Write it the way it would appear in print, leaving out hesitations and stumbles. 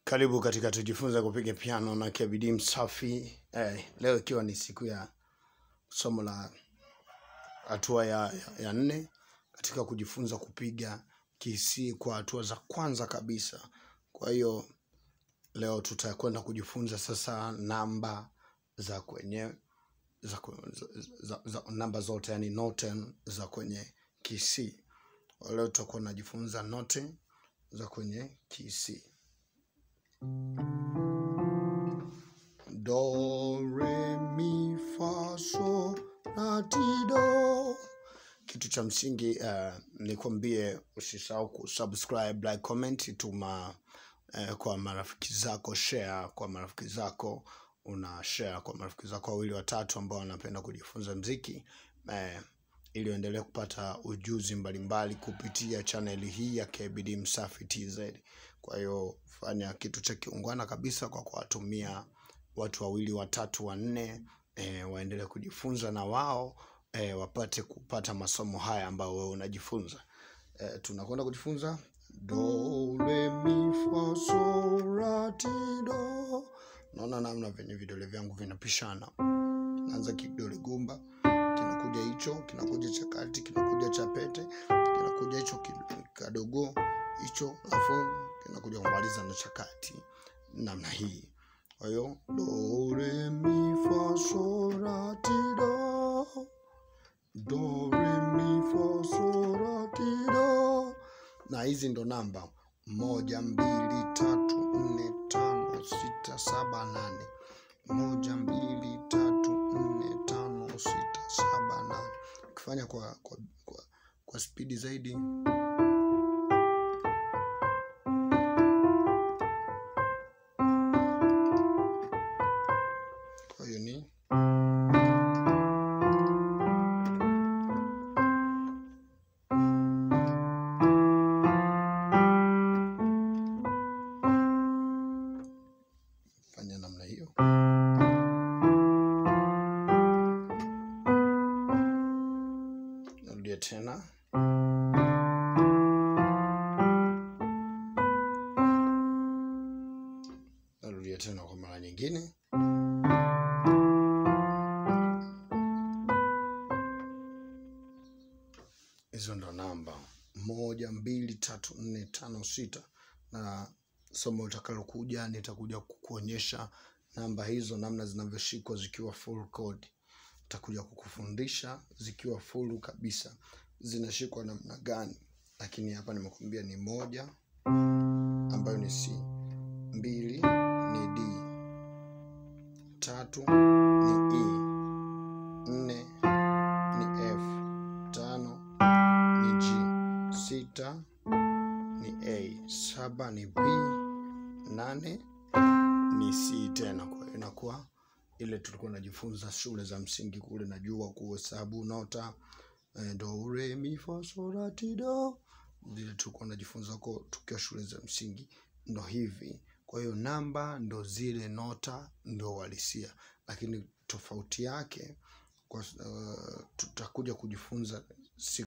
Karibu katika tujifunza kupiga piano na KBD Msafi. Leo ikiwa ni siku ya somo la hatua ya 4 katika kujifunza kupiga KC kwa hatua za kwanza kabisa. Kwa hiyo leo tutakwenda kujifunza sasa namba za kwenye namba zote, yani note za kwenye KC. Leo tutakuwa tunajifunza note za kwenye KC. Do, re, mi, fa, so, la, ti, do. Kitu cha msingi nikwambie usisahau kusubscribe, like, comment, tuma kwa marafiki zako, share kwa marafiki zako, una share kwa marafiki zako wawili watatu ambao wanapenda kujifunza muziki, ili uendelee kupata ujuzi mbalimbali kupitia channel hii ya KBD Msafi TZ. Kwa hiyo fanya kitu cha kiungwana kabisa kwa kuwatumia watu wawili watatu wanne, waendelee kujifunza na wao wapate kupata masomo haya ambao wewe unajifunza. Tunakwenda kujifunza do, re, mi, fa, so, la, ti, do. Naona namna venye vidole vyangu vinapishana. Naanza kidole gumba, kinakuja hicho, kinakuja cha kati, kinakuja cha pete, kinakuja hicho kadogo hicho, alafu kinakuja kumaliza na cha kati namna hii. Kwa hiyo do, re, mi, fa, so, la, ti, do. Do, re, mi, fa, so, la, ti, do. Na hizi ndo namba 1 2 3 4 5 6 7 8. 1 2 3 4 5 6 7 8. Ukifanya kwa speed zaidi, kwa hiyo ni fanya namna hiyo. Narudia tena. Narudia tena kwa mara nyingine. Hizo ndo namba 1 2 3 4 5 6. Na somo litakalokuja nitakuja kukuonyesha namba hizo namna zinavyoshikwa zikiwa full chord. Nitakuja kukufundisha zikiwa full kabisa zinashikwa namna gani. Lakini hapa nimekuambia ni 1 ambayo ni C, 2 ni D, 3 ni E, 4 ni F, 5 ni G, 6 ni A, 7 ni B, 8 ni C tena. Kwa hiyo inakuwa ile tulikuwa tunajifunza shule za msingi kule, najua kuhesabu nota, do, re, mi, fa, so, la, ti, do. Zile tulikuwa tunajifunza tukiwa shule za msingi ndo hivi. Kwa hiyo namba ndo zile, nota ndo uhalisia, lakini tofauti yake tutakuja kujifunza